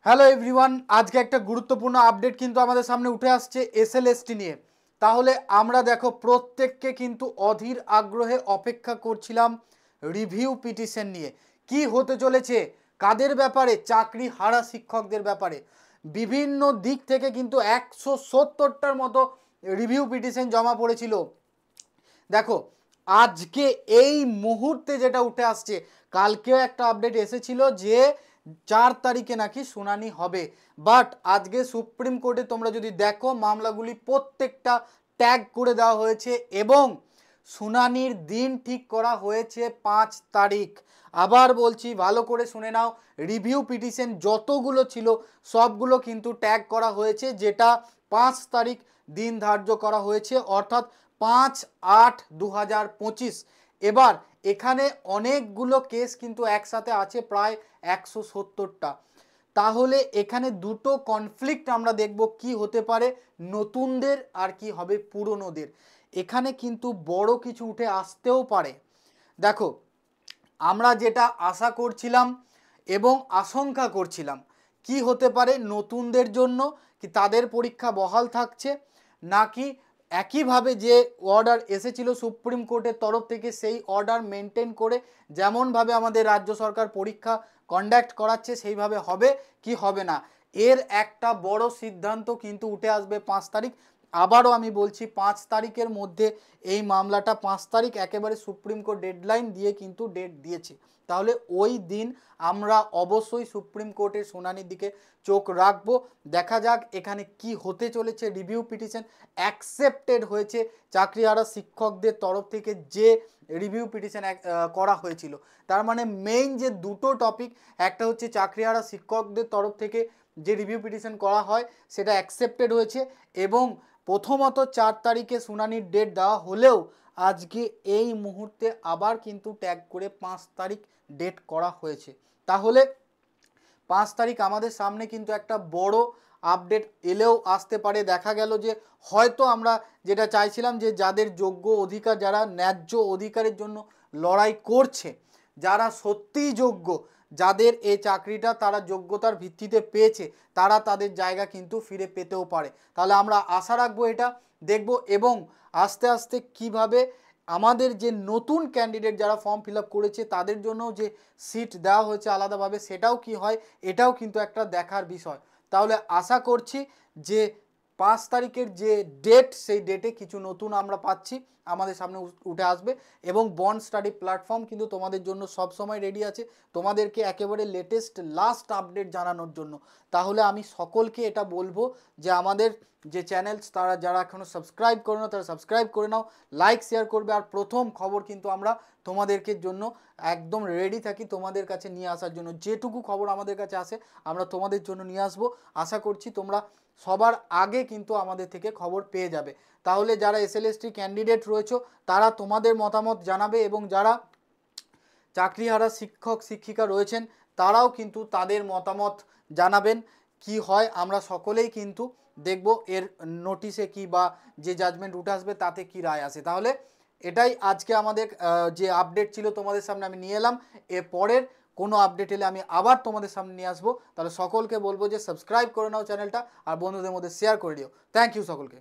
Hello everyone, আজকে একটা গুরুত্বপূর্ণ আপডেট কিন্তু আমাদের সামনে উঠে আসছে এসএলএসটি নিয়ে। তাহলে আমরা দেখো প্রত্যেককে কিন্তু অধীর আগ্রহে অপেক্ষা করছিলাম রিভিউ পিটিশন নিয়ে। কি হতে চলেছে, কাদের ব্যাপারে? চাকরি হারা শিক্ষকদের ব্যাপারে। বিভিন্ন দিক থেকে কিন্তু 170টার মতো রিভিউ পিটিশন জমা পড়েছিল। দেখো আজকে এই মুহূর্তে যেটা উঠে আসছে, কালকেও একটা আপডেট এসেছিল যে 4 তারিখে নাকি শুনানি হবে, বাট আজকে সুপ্রিম কোর্টে তোমরা যদি দেখো মামলাগুলি প্রত্যেকটা ট্যাগ করে দেওয়া হয়েছে এবং শুনানির দিন ঠিক করা হয়েছে 5 তারিখ। আবার বলছি, ভালো করে শুনে নাও, রিভিউ পিটিশন যতগুলো ছিল সবগুলো কিন্তু ট্যাগ করা হয়েছে, যেটা 5 তারিখ দিন ধার্য করা হয়েছে, অর্থাৎ 5/8/2025। এবার এখানে অনেকগুলো কেস কিন্তু একসাথে আছে, প্রায় 170টা। তাহলে এখানে দুটো কনফ্লিক্ট আমরা দেখব, কি হতে পারে নতুনদের আর কি হবে পুরনোদের। এখানে কিন্তু বড় কিছু উঠে আসতেও পারে। দেখো আমরা যেটা আশা করছিলাম এবং আশঙ্কা করছিলাম, কি হতে পারে নতুনদের জন্য, কি তাদের পরীক্ষা বহাল থাকছে, নাকি একইভাবে যে অর্ডার এসেছিল সুপ্রিম কোর্টের তরফ থেকে সেই অর্ডার মেনটেন করে যেমনভাবে আমাদের রাজ্য সরকার পরীক্ষা কন্ডাক্ট করাচ্ছে সেইভাবে হবে কি হবে না। এর একটা বড় সিদ্ধান্ত কিন্তু উঠে আসবে 5 তারিখ। আবারও আমি বলছি, 5 তারিখের মধ্যে এই মামলাটা, 5 তারিখ একেবারে সুপ্রিম কোর্ট ডেডলাইন দিয়ে কিন্তু ডেট দিয়েছে। তাহলে ওই দিন আমরা অবশ্যই সুপ্রিম কোর্টের শুনানির দিকে চোখ রাখবো। দেখা যাক এখানে কি হতে চলেছে। রিভিউ পিটিশন অ্যাকসেপ্টেড হয়েছে চাকরিহারা শিক্ষকদের তরফ থেকে, যে রিভিউ পিটিশন করা হয়েছিল। তার মানে মেইন যে দুটো টপিক, একটা হচ্ছে চাকরিহারা শিক্ষকদের তরফ থেকে যে রিভিউ পিটিশন করা হয় সেটা অ্যাকসেপ্টেড হয়েছে, এবং প্রথমত 4 তারিখে শুনানির ডেট দেওয়া হলেও আজকে এই মুহূর্তে আবার কিন্তু ট্যাগ করে 5 তারিখ ডেট করা হয়েছে। তাহলে 5 তারিখ আমাদের সামনে কিন্তু একটা বড় আপডেট এলেও আসতে পারে। দেখা গেল যে হয়তো আমরা যেটা চাইছিলাম, যে যাদের যোগ্য অধিকার, যারা ন্যায্য অধিকারের জন্য লড়াই করছে, যারা সত্যিই যোগ্য, যাদের এই চাকরিটা তারা যোগ্যতার ভিত্তিতে পেয়েছে, তারা তাদের জায়গা কিন্তু ফিরে পেতেও পারে। তাহলে আমরা আশা রাখবো, এটা দেখব, এবং আস্তে আস্তে কিভাবে আমাদের যে নতুন ক্যান্ডিডেট যারা ফর্ম ফিল আপ করেছে তাদের জন্য যে সিট দেওয়া হয়েছে আলাদাভাবে, সেটাও কি হয়, এটাও কিন্তু একটা দেখার বিষয়। তাহলে আশা করছি যে 5 তারিখের যে ডেট, সেই ডেটে কিছু নতুন আমরা পাচ্ছি, আমাদের সামনে উঠে আসবে, এবং বন্ড স্টাডি প্ল্যাটফর্ম কিন্তু তোমাদের জন্য সব সময় রেডি আছে, তোমাদেরকে একেবারে লেটেস্ট লাস্ট আপডেট জানানোর জন্য। তাহলে আমি সকলকে এটা বলবো যে আমাদের যে চ্যানেল, তারা যারা এখনও সাবস্ক্রাইব করে নাও তারা সাবস্ক্রাইব করে নাও, লাইক শেয়ার করবে, আর প্রথম খবর কিন্তু আমরা তোমাদেরকে জন্য একদম রেডি থাকি তোমাদের কাছে নিয়ে আসার জন্য। যেটুকু খবর আমাদের কাছে আসে আমরা তোমাদের জন্য নিয়ে আসবো। আশা করছি তোমরা সবার আগে কিন্তু আমাদের থেকে খবর পেয়ে যাবে। তাহলে যারা এসএলএসটি ক্যান্ডিডেট রয়েছে তারা তোমাদের মতামত জানাবে, এবং যারা চাকরিহারা শিক্ষক শিক্ষিকা রয়েছেন তারাও কিন্তু তাদের মতামত জানাবেন। কি হয় আমরা সকলেই কিন্তু দেখব এর নোটিশে কি বা যে জাজমেন্ট উঠে আসবে তাতে কি রায় আসে। তাহলে এটাই আজকে আমাদের যে আপডেট ছিল তোমাদের সামনে আমি নিয়ে এলাম। এর পরের কোনো আপডেট এলে আমি আবার তোমাদের সামনে নিয়ে আসবো। তাহলে সকলকে বলবো যে সাবস্ক্রাইব করে নাও চ্যানেলটা, আর বন্ধুদের মধ্যে শেয়ার করে দিও। থ্যাংক ইউ সকলকে।